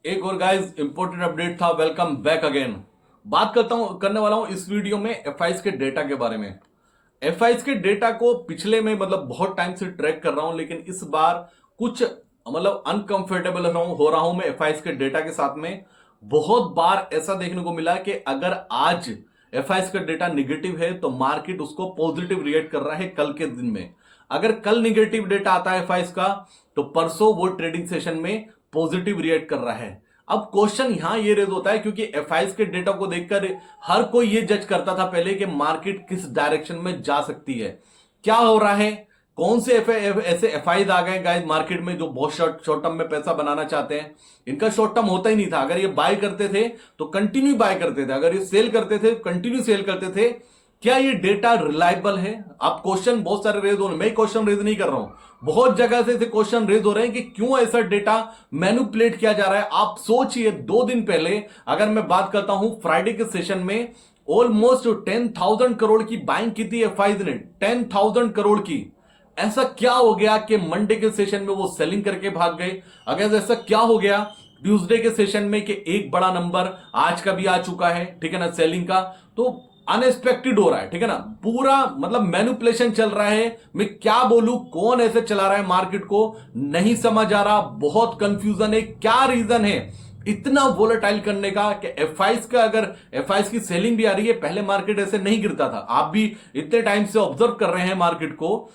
एक और guys important update था। Welcome back again. बात करने वाला हूं इस वीडियो में एफआईज के डेटा के बारे में। एफआईज के डेटा को पिछले में बहुत टाइम से ट्रैक कर रहा हूं, लेकिन इस बार कुछ अनकंफर्टेबल हो रहा हूं मैं एफआईज के डेटा के साथ में। बहुत बार ऐसा देखने को मिला कि अगर आज एफआईज का डेटा निगेटिव है तो मार्केट उसको पॉजिटिव रिएक्ट कर रहा है कल के दिन में। अगर कल निगेटिव डेटा आता है एफआईज का तो परसों वो ट्रेडिंग सेशन में पॉजिटिव रिएक्ट कर रहा है। अब क्वेश्चन यहां ये रेज होता है क्योंकि एफआईज के डेटा को देखकर हर कोई ये जज करता था पहले कि मार्केट किस डायरेक्शन में जा सकती है। क्या हो रहा है, कौन से ऐसे एफआईज आ गए गाइस मार्केट में जो बहुत शॉर्ट टर्म में पैसा बनाना चाहते हैं। इनका शॉर्ट टर्म होता ही नहीं था। अगर ये बाय करते थे तो कंटिन्यू बाय करते थे, अगर ये सेल करते थे कंटिन्यू सेल करते थे। क्या ये डेटा रिलायबल है? आप क्वेश्चन बहुत सारे रेज हो रहे हैं, मैं क्वेश्चन रेज नहीं कर रहा हूं, बहुत जगह से क्वेश्चन रेज हो रहे हैं कि क्यों ऐसा डेटा मैनिपुलेट किया जा रहा है। आप सोचिए 2 दिन पहले अगर मैं बात करता हूं फ्राइडे के सेशन में ऑलमोस्ट 10,000 करोड़ की बाइंग की थी एफआईज ने, 10,000 करोड़ की। ऐसा क्या हो गया कि मंडे के सेशन में वो सेलिंग करके भाग गए? अगर ऐसा क्या हो गया ट्यूसडे के सेशन में कि एक बड़ा नंबर आज का भी आ चुका है, ठीक है ना, सेलिंग का, तो अनएक्सपेक्टेड हो रहा है, ठीक है ना, पूरा मैनिपुलेशन चल रहा है। मैं क्या बोलूं, कौन ऐसे चला रहा है मार्केट को नहीं समझ आ रहा, बहुत कंफ्यूजन है। क्या रीजन है इतना वोलेटाइल करने का कि एफआईज का, अगर एफआईज की सेलिंग भी आ रही है, पहले मार्केट ऐसे नहीं गिरता था। आप भी इतने टाइम से ऑब्जर्व कर रहे हैं मार्केट को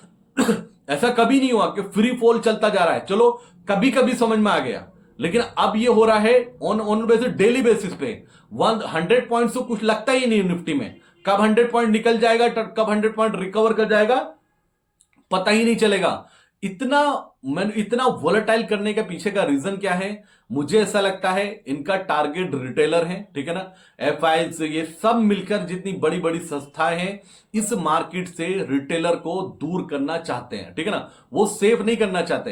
ऐसा कभी नहीं हुआ कि फ्री फॉल चलता जा रहा है। चलो कभी कभी समझ में आ गया, लेकिन अब ये हो रहा है on on basis, daily basis पे। 100 पॉइंट तो कुछ लगता ही नहीं निफ्टी में। कब 100 पॉइंट निकल जाएगा, कब 100 पॉइंट रिकवर कर जाएगा, पता ही नहीं चलेगा। इतना इतना वोलेटाइल करने के पीछे का रीजन क्या है? मुझे ऐसा लगता है इनका टारगेट रिटेलर है, ठीक है ना, एफआईज, ये सब मिलकर जितनी बड़ी बड़ी संस्थाएं हैं इस मार्केट से रिटेलर को दूर करना चाहते हैं, ठीक है ना। वो सेव नहीं करना चाहते।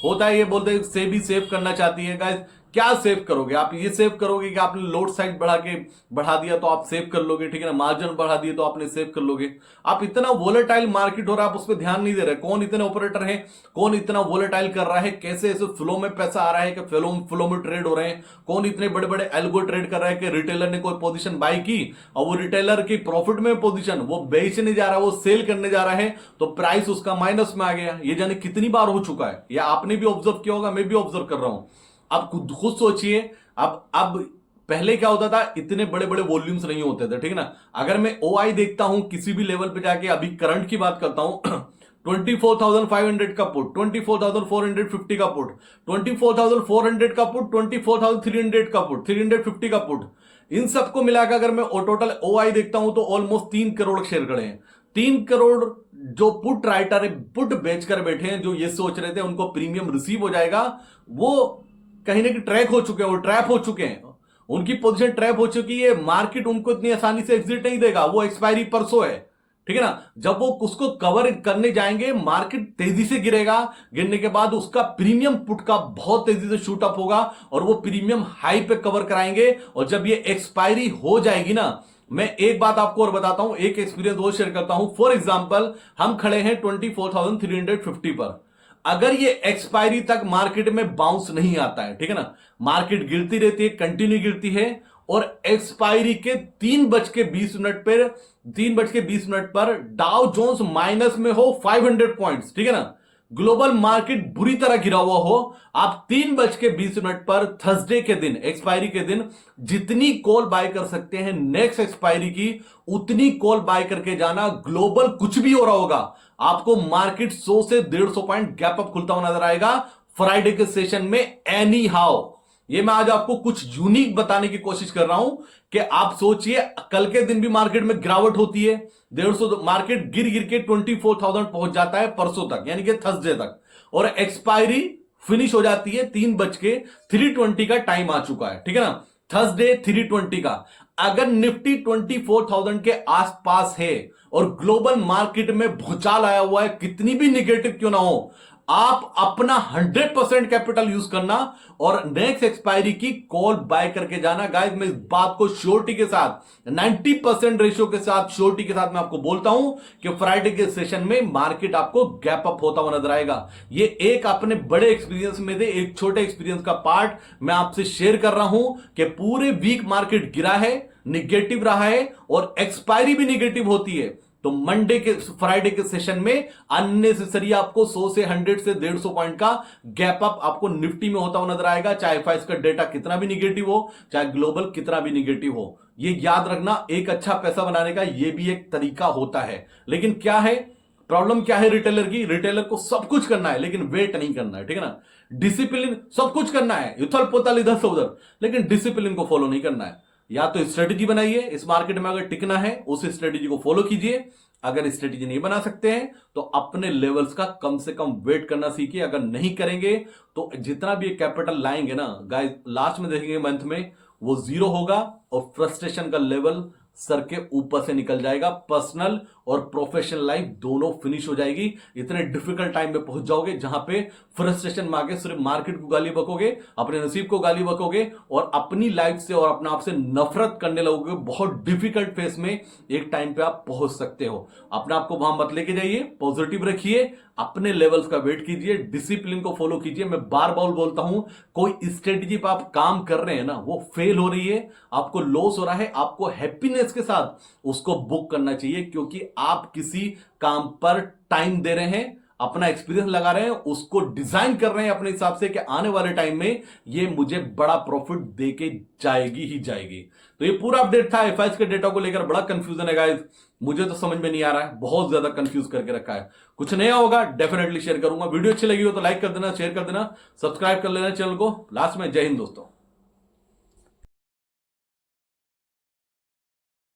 होता है ये बोलते हैं सेव भी सेव करना चाहती है। गाइस क्या सेव करोगे आप? ये सेव करोगे कि आपने लोड साइज बढ़ा दिया तो आप सेव कर लोगे, ठीक है ना, मार्जिन बढ़ा दिए तो आपने सेव कर लोगे। आप इतना वोलेटाइल मार्केट हो रहा है, आप उस पर ध्यान नहीं दे रहे। कौन इतने ऑपरेटर हैं, कौन इतना वोलेटाइल कर रहा है, कैसे ऐसे फ्लो में पैसा आ रहा है कि फ्लो में ट्रेड हो रहे हैं, कौन इतने बड़े बड़े एल्गो ट्रेड कर रहा है कि रिटेलर ने कोई पोजीशन बाय की और वो रिटेलर की प्रॉफिट में पोजीशन वो बेचने जा रहा है, वो सेल करने जा रहा है, तो प्राइस उसका माइनस में आ गया। ये जाने कितनी बार हो चुका है, या आपने भी ऑब्जर्व किया होगा, मैं भी ऑब्जर्व कर रहा हूं। आप खुद सोचिए। अब पहले क्या होता था, इतने बड़े बड़े वॉल्यूम्स नहीं होते थे, ठीक है ना। अगर मैं ओआई देखता हूं किसी भी लेवल पे जाके, अभी करंट की बात करता हूं 24,500 का पुट, 24,450 का पुट, 24,400 का पुट, 24,300 का पुट, 350 का पुट, इन सबको मिलाकर अगर मैं टोटल ओआई देखता हूं तो ऑलमोस्ट 3 करोड़ शेयर खड़े हैं। 3 करोड़ जो पुट राइटर है, पुट बेचकर बैठे हैं, जो ये सोच रहे थे उनको प्रीमियम रिसीव हो जाएगा, वो कहीं ना कहीं ट्रैक हो चुके हैं, वो ट्रैप हो चुके हैं, उनकी पोजीशन ट्रैप हो चुकी है। मार्केट उनको इतनी आसानी से एग्जिट नहीं देगा। वो एक्सपायरी परसों है, ठीक है ना। जब वो उसको कवर करने जाएंगे मार्केट तेजी से गिरेगा, गिरने के बाद उसका प्रीमियम पुट का बहुत तेजी से शूट अप होगा और वो प्रीमियम हाई पे कवर कराएंगे। और जब ये एक्सपायरी हो जाएगी ना, मैं एक बात आपको और बताता हूं, एक एक्सपीरियंस और शेयर करता हूं। फॉर एग्जांपल हम खड़े हैं 24,350 पर। अगर ये एक्सपायरी तक मार्केट में बाउंस नहीं आता है, ठीक है ना, मार्केट गिरती रहती है, कंटिन्यू गिरती है, और एक्सपायरी के 3:20 पर डाउ जोन्स माइनस में हो 500 पॉइंट्स, ठीक है ना, ग्लोबल मार्केट बुरी तरह गिरा हुआ हो, आप 3:20 पर थर्सडे के दिन, एक्सपायरी के दिन, जितनी कॉल बाय कर सकते हैं नेक्स्ट एक्सपायरी की, उतनी कॉल बाय करके जाना। ग्लोबल कुछ भी हो रहा होगा, आपको मार्केट 100 से 150 पॉइंट गैप अप खुलता हुआ नजर आएगा फ्राइडे के सेशन में एनी हाउ। ये मैं आज आपको कुछ यूनिक बताने की कोशिश कर रहा हूं कि आप सोचिए कल के दिन भी मार्केट में गिरावट होती है, 150, मार्केट गिर गिर के 24,000 पहुंच जाता है परसों तक, यानी कि थर्सडे तक, और एक्सपायरी फिनिश हो जाती है 3:320 का टाइम आ चुका है, ठीक है ना, थर्सडे 3:20 का। अगर निफ्टी 24,000 के आसपास है और ग्लोबल मार्केट में भूचाल आया हुआ है, कितनी भी निगेटिव क्यों ना हो, आप अपना 100% कैपिटल यूज करना और नेक्स्ट एक्सपायरी की कॉल बाय करके जाना। गाइस मैं इस बात को श्योरिटी के साथ 90% रेशियो के साथ श्योरिटी के साथ मैं आपको बोलता हूं कि फ्राइडे के सेशन में मार्केट आपको गैप अप होता हुआ नजर आएगा। ये एक अपने बड़े एक्सपीरियंस में से एक छोटे एक्सपीरियंस का पार्ट मैं आपसे शेयर कर रहा हूं कि पूरे वीक मार्केट गिरा है, निगेटिव रहा है और एक्सपायरी भी निगेटिव होती है। तो मंडे के फ्राइडे के सेशन में अननेसेसरी आपको 100 से 100 से 150 पॉइंट का गैप अप आपको निफ्टी में होता हुआ नजर आएगा, चाहे एफआईएस का डेटा कितना भी निगेटिव हो, चाहे ग्लोबल कितना भी निगेटिव हो। ये याद रखना, एक अच्छा पैसा बनाने का ये भी एक तरीका होता है। लेकिन क्या है प्रॉब्लम, क्या है रिटेलर की? रिटेलर को सब कुछ करना है लेकिन वेट नहीं करना है, ठीक है ना। डिसिप्लिन, सब कुछ करना है, उथल पुथल इधर से उधर, लेकिन डिसिप्लिन को फॉलो नहीं करना है। या तो स्ट्रेटेजी बनाइए, इस मार्केट में अगर टिकना है उस स्ट्रेटेजी को फॉलो कीजिए। अगर स्ट्रेटेजी नहीं बना सकते हैं तो अपने लेवल्स का कम से कम वेट करना सीखिए। अगर नहीं करेंगे तो जितना भी कैपिटल लाएंगे ना गाइस, लास्ट में देखेंगे मंथ में वो जीरो होगा और फ्रस्ट्रेशन का लेवल सर के ऊपर से निकल जाएगा। पर्सनल और प्रोफेशनल लाइफ दोनों फिनिश हो जाएगी। इतने डिफिकल्ट टाइम में पहुंच जाओगे जहां पे फ्रस्ट्रेशन में आगे सिर्फ मार्केट को गाली बकोगे, अपने नसीब को गाली बकोगे और अपनी लाइफ से और अपने आप से नफरत करने लगोगे। बहुत डिफिकल्ट फेस में एक टाइम पे आप पहुंच सकते हो। अपने आप को वहां मत लेके जाइए, पॉजिटिव रखिए, अपने लेवल्स का वेट कीजिए, डिसिप्लिन को फॉलो कीजिए। मैं बार बार बोलता हूं, कोई स्ट्रेटेजी पर आप काम कर रहे हैं ना, वो फेल हो रही है, आपको लॉस हो रहा है, आपको हैप्पीनेस के साथ उसको बुक करना चाहिए, क्योंकि आप किसी काम पर टाइम दे रहे हैं, अपना एक्सपीरियंस लगा रहे हैं, उसको डिजाइन कर रहे हैं अपने हिसाब से कि आने वाले टाइम में ये मुझे बड़ा प्रॉफिट देके जाएगी ही जाएगी। तो ये पूरा अपडेट था। एफआईएस के डेटा को लेकर बड़ा कंफ्यूजन है गाइस, मुझे तो समझ में नहीं आ रहा है, बहुत ज्यादा कंफ्यूज करके रखा है। कुछ नया होगा डेफिनेटली शेयर करूंगा। वीडियो अच्छी लगी हो तो लाइक कर देना, शेयर कर देना, सब्सक्राइब कर लेना चैनल को। लास्ट में जय हिंद दोस्तों।